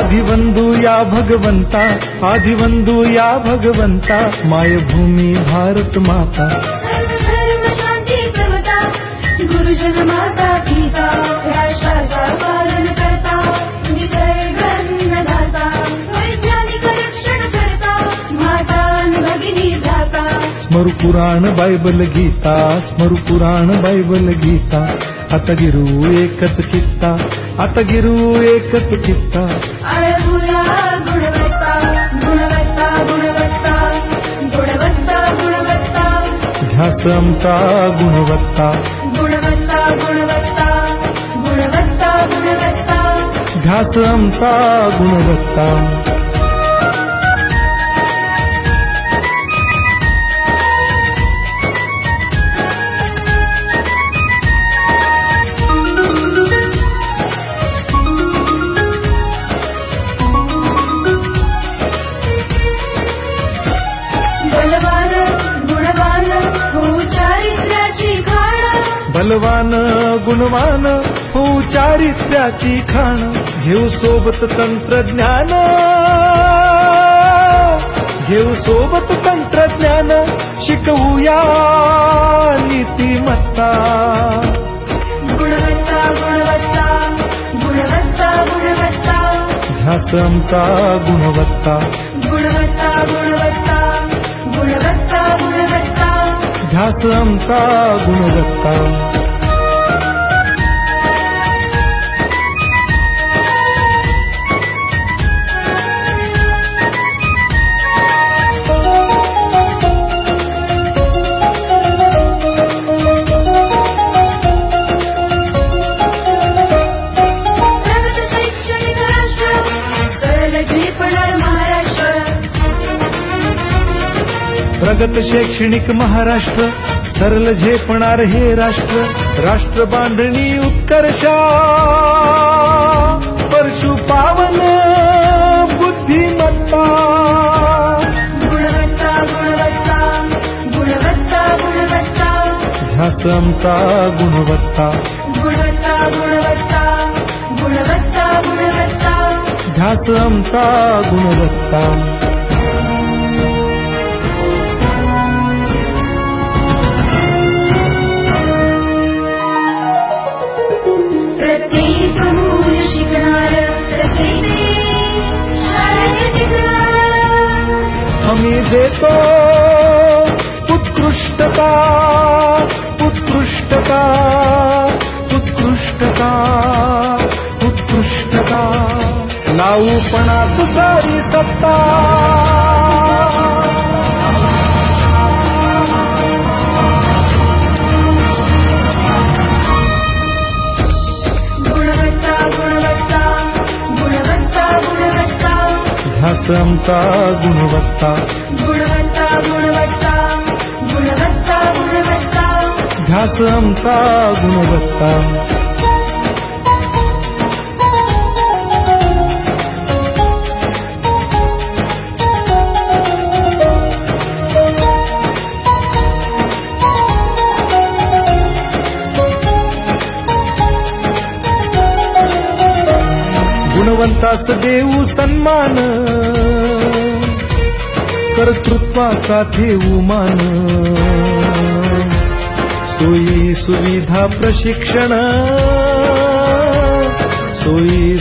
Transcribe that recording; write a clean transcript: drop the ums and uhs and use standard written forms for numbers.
आदिवंदू या भगवंता, आदिवंदू या भगवंता, मायभूमी भारत माता. सर्वधर्म शांती समता, गुरुजन माता पिता, राष्ट्राचा पालन करता, निसर्ग अन्नदाता, वैज्ञानिक रक्षण करता, माता भगिनी भ्राता. स्मरू पुराण बायबल गीता, स्मरू पुराण बायबल गीता. आता गिरू एकच कित्ता, आता गिरू एकच कित्ता. आळवूया गुणवत्ता, गुणवत्ता, गुणवत्ता, गुणवत्ता, गुणवत्ता. ध्यास आमचा गुणवत्ता, गुणवत्ता, गुणवत्ता, गुणवत्ता, गुणवत्ता. ध्यास आमचा गुणवत्ता. बलवान गुणवान हो चारित्र्याची खाण, बलवान गुणवान हो चारित्र्याची खाण. घेऊ सोबत तंत्रज्ञान, घेऊ सोबत तंत्रज्ञान, शिकवूया नीतिमत्ता. गुणवत्ता, गुणवत्ता, गुणवत्ता, गुणवत्ता. ध्यास आमचा गुणवत्ता, गुणवत्ता, गुणवत्ता, गुणवत्ता, गुणवत्ता. ध्यास आमचा गुणवत्ता. प्रगत शैक्षणिक राष्ट्र, सरळ झेपणार महाराष्ट्र. प्रगत शैक्षणिक महाराष्ट्र, सरल झेपणार हे राष्ट्र. राष्ट्र बांधणी उत्कर्षा, परशु पावन बुद्धिमत्ता. गुणवत्ता, गुणवत्ता, गुणवत्ता, गुणवत्ता. ध्यास आमचा गुणवत्ता, गुणवत्ता, गुणवत्ता, गुणवत्ता, गुणवत्ता. ध्यास आमचा गुणवत्ता. प्रत्येक मूल शिकणार, तसे ते शाळेत टिकणार. आम्ही देतो उत्कृष्टता, उत्कृष्टता, उत्कृष्टता, उत्कृष्टता. लावू पणास सारी सत्ता. गुणवत्ता, गुणवत्ता, गुणवत्ता, गुणवत्ता. ध्यास आमचा गुणवत्ता, गुणवत्ता, गुणवत्ता, गुणवत्ता, गुणवत्ता. ध्यास आमचा गुणवत्ता. गुणवंतास देऊ सन्मान, कर्तृत्वाचा ठेवू मान. सोयी सुविधा प्रशिक्षण, सोयी